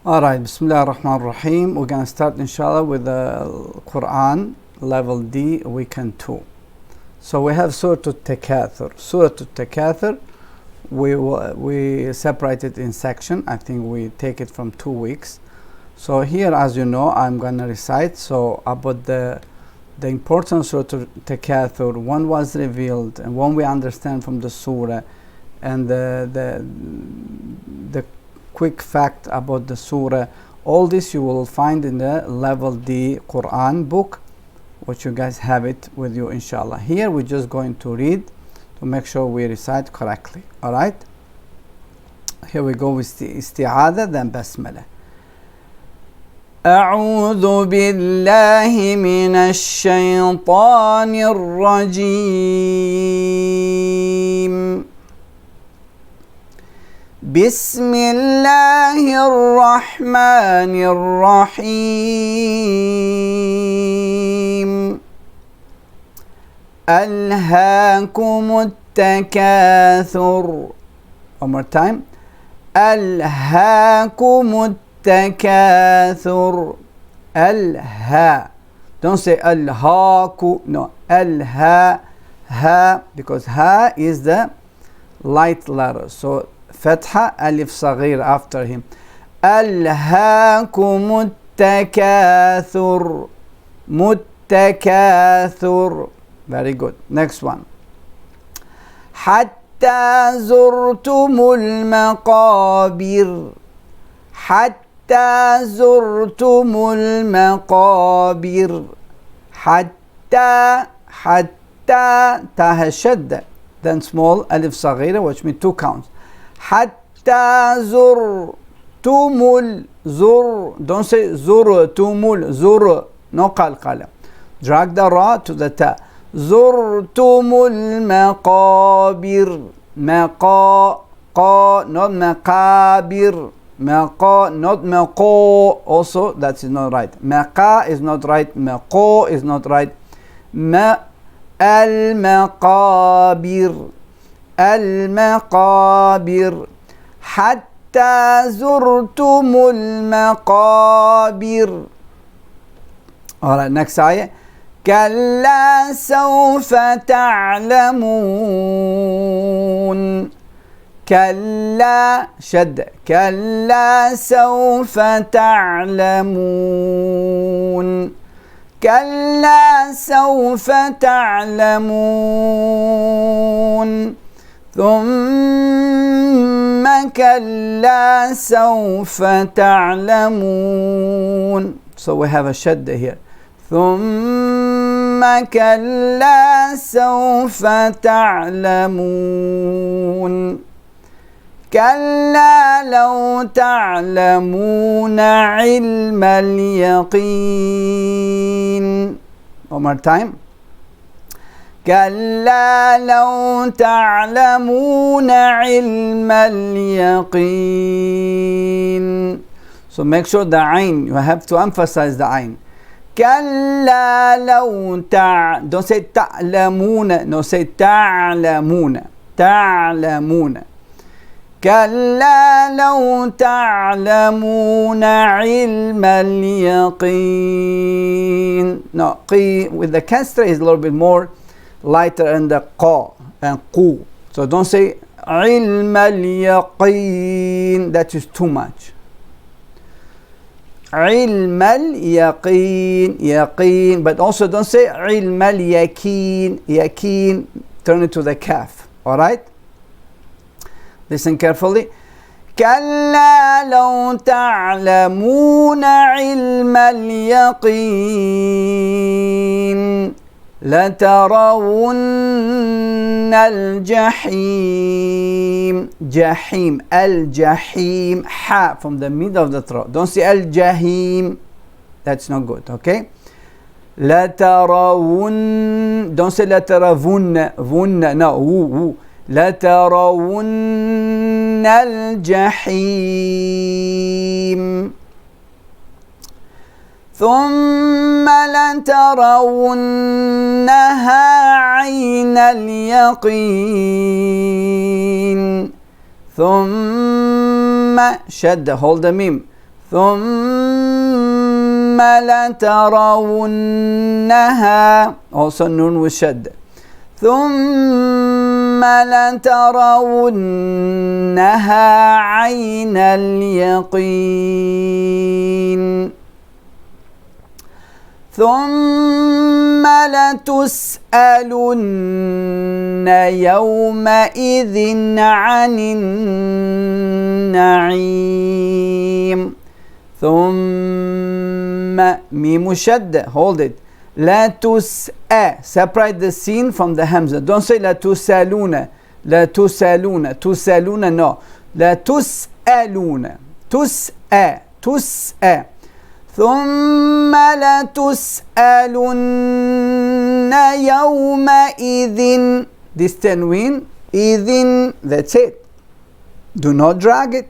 Alright, Bismillah ar-Rahman ar-Rahim. We're going to start inshallah with the Qur'an, level D, weekend 2. So we have Surah Takathur. Surah Takathur, we separate it in section. I think we take it from 2 weeks. So here, as you know, I'm going to recite. So about the importance of Surah Takathur, one was revealed and one we understand from the surah, and the quick fact about the surah. All this you will find in the level D Qur'an book, which you guys have it with you inshallah. Here we're just going to read to make sure we recite correctly. Alright, here we go with the isti'adha, then basmala. أعوذ بالله من الشيطان الرجيم بسم الله الرحمن الرحيم ألهاكم التكاثر. One more time. ألهاكم التكاثر. ألها. Don't say ألهاكو. No. ألها. Ha. Because ha is the light letter. So فتحة ألف صغير after him. ألهاكم التكاثر. متكاثر. Very good. Next one. حتى زرتم المقابر. حتى زرتم المقابر. حتى تاء شدة. Then small ألف صغيرة, which means 2 counts. حتى زرتم زر. Don't say زرتم زر. No قلقلة. Drag the ra to the ta. زرتم المقابر. مقا not مقابر. مقا not مقو. Also that is not right. مقا is not right. مقو is not right. المقابر. المقابر. حتى زرتم المقابر. Alright, next ayah. كلا سوف تعلمون. كلا شد. كلا سوف تعلمون. كلا سوف تعلمون. ثم كلا سوف تعلمون. So we have a shadda here. ثم كلا سوف تعلمون. كلا لو تعلمون علم اليقين. One more time. كلا لو تعلمون علم اليقين. So make sure the ayn, you have to emphasize the ayn. كلا لو don't say تعلمون. No, say تعلمون. تعلمون. كلا لو تعلمون علم اليقين. No, قي with the kasra is a little bit more lighter in the qa and qu. So don't say علم اليقين. That is too much. علم اليقين. يقين. But also don't say علم اليقين. يقين. Turn it to the kaf. Alright? Listen carefully. كلا لو تعلمون علم اليقين لترون الجحيم. جحيم. الجحيم. Ha from the middle of the throat. Don't say الجحيم. That's not good. Okay. لترون. Don't say لترون. فن. No. woo. لترون الجحيم ثم لترونها عين اليقين ثم شد hold the mim ثم لترونها, also nun with shad. ثم لترونها عين اليقين ثم لتسألن يومئذ عن النعيم. ثم ميم شد, hold it. لا تسأ, separate the sin from the hamza. Don't say لا تسألون, لا تسألون, تسألون, no. لا تسألون, تسأ, تسأ. ثم لتسألن يومئذ, this tanween, إذن, that's it. Do not drag it,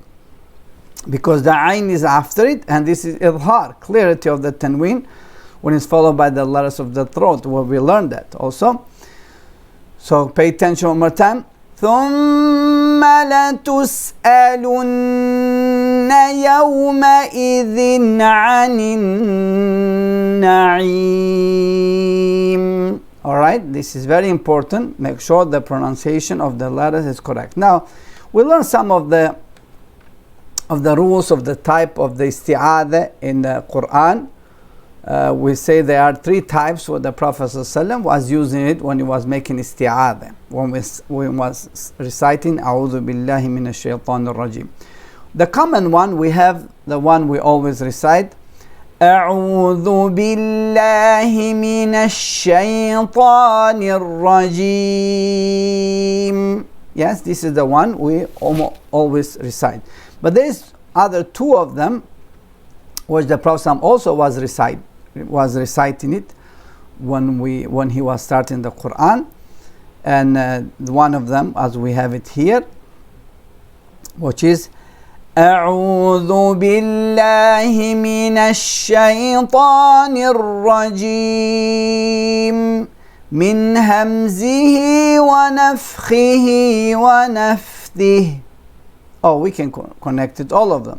because the ayn is after it, and this is idhar, clarity of the tanween, when it's followed by the letters of the throat, where we learned that also. So pay attention one more time. ثم لتسألن يومئذ عن النعيم. Alright, this is very important. Make sure the pronunciation of the letters is correct. Now, we learn some of the rules of the type of the isti'adha in the Qur'an. We say there are three types where the Prophet ﷺ was using it when he was making isti'adha, when he was reciting A'udhu Billahi Minash Shaitanir Rajim. The common one, we have the one we always recite, A'udhu Billahi Minash Shaitanir Rajim. Yes, this is the one we always recite. But there's other two of them which the Prophet also was reciting it when he was starting the Qur'an, and one of them, as we have it here, which is أعوذ بالله من الشيطان الرجيم من همزه ونفخه ونفثه. Oh, we can connect it, all of them.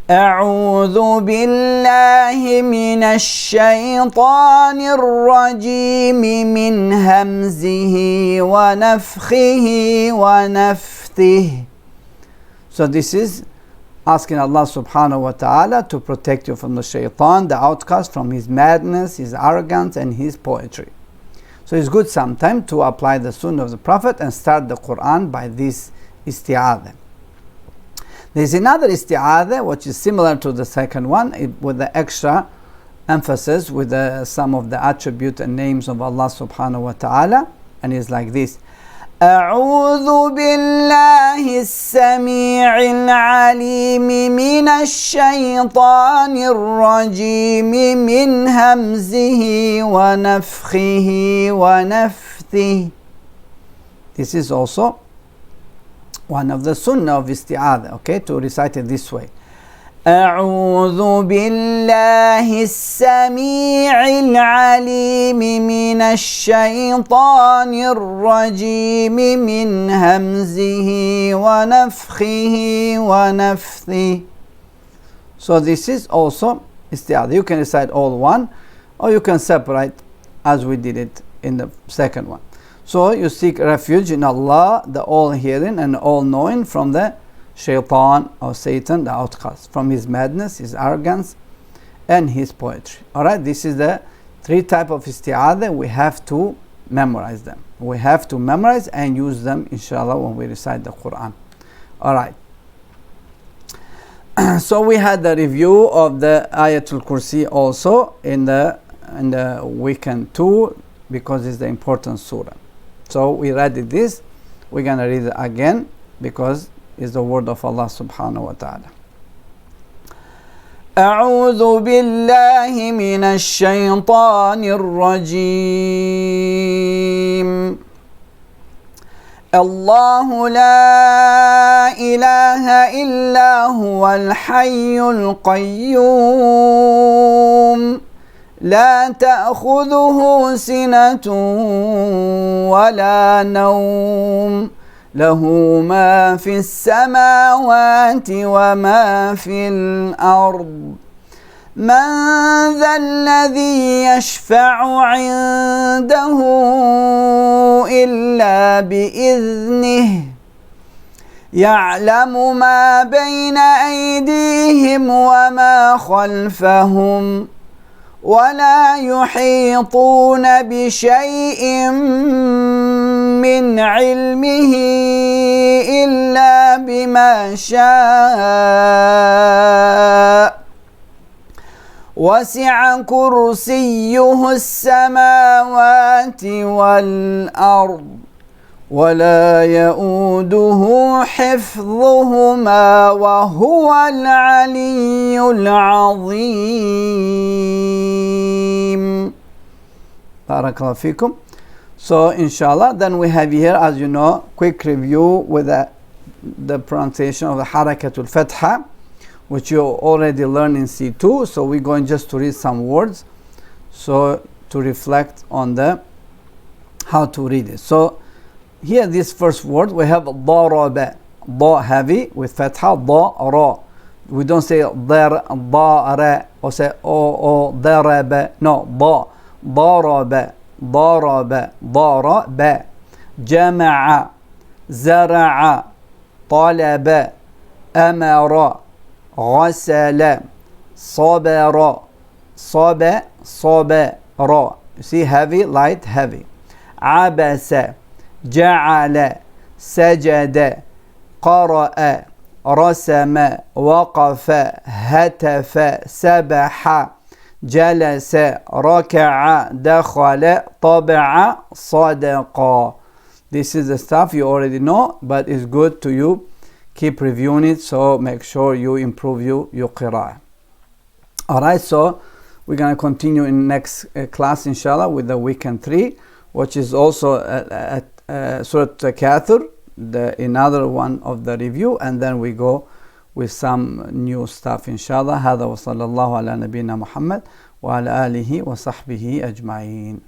أعوذ بالله من الشيطان الرجيم من همزه ونفخه ونفثه. So this is asking Allah subhanahu wa ta'ala to protect you from the shaitan, the outcast, from his madness, his arrogance, and his poetry. So it's good sometime to apply the sunnah of the Prophet and start the Qur'an by this isti'adha. There's another isti'adha which is similar to the second one, with the extra emphasis with some of the attributes and names of Allah subhanahu wa ta'ala, and it's like this. أعوذ بالله السميع العليم من الشيطان الرجيم من همزه ونفخه ونفثه. This is also one of the sunnah of isti'adha, okay, to recite it this way. أعوذ بالله السميع العليم من الشيطان الرجيم من همزه ونفخه ونفثه. So this is also isti'adha. You can recite all one, or you can separate as we did it in the second one. So you seek refuge in Allah, the all-hearing and all-knowing, from the shaitan or Satan, the outcast, from his madness, his arrogance, and his poetry. Alright, this is the three types of isti'adha. We have to memorize them. We have to memorize and use them, inshallah, when we recite the Qur'an. Alright. So we had the review of the Ayatul Kursi also in the weekend 2, because it's the important surah. So we read this. We're going to read it again because it's the word of Allah subhanahu wa ta'ala. أعوذ بالله من الشيطان الرجيم. الله لا إله إلا هو الحي القيوم لا تأخذه سنة ولا نوم له ما في السماوات وما في الأرض من ذا الذي يشفع عنده إلا بإذنه يعلم ما بين أيديهم وما خلفهم ولا يحيطون بشيء من علمه إلا بما شاء وسع كرسيه السماوات والأرض ولا يؤوده حفظهما وهو العلي العظيم. Barakallahu fikum. So inshallah, then we have here, as you know, quick review with the pronunciation of the Harakatul Fatha, which you already learned in C2. So we're going just to read some words, so to reflect on the how to read it. So here, this first word, we have daraba, da heavy with fatha, da ra. We don't say dar, ra, or say o daraba. No, da, daraba, daraba, daraba. Jami'a, zara'a, talaba, amara, ghasala, sabara, sabara. You see, heavy, light, heavy. Abasa, جعل سجد قرأ رسم وقف هتف سبح جلس ركع دخل طبع صدق. This is the stuff you already know, but it's good to you keep reviewing it, so make sure you improve your qira'ah. Alright, so we're going to continue in next class inshallah with the weekend 3, which is also Surah Takathur, another one of the review, and then we go with some new stuff inshallah. هذا وصلى الله على نبينا محمد وعلى آله وصحبه أجمعين.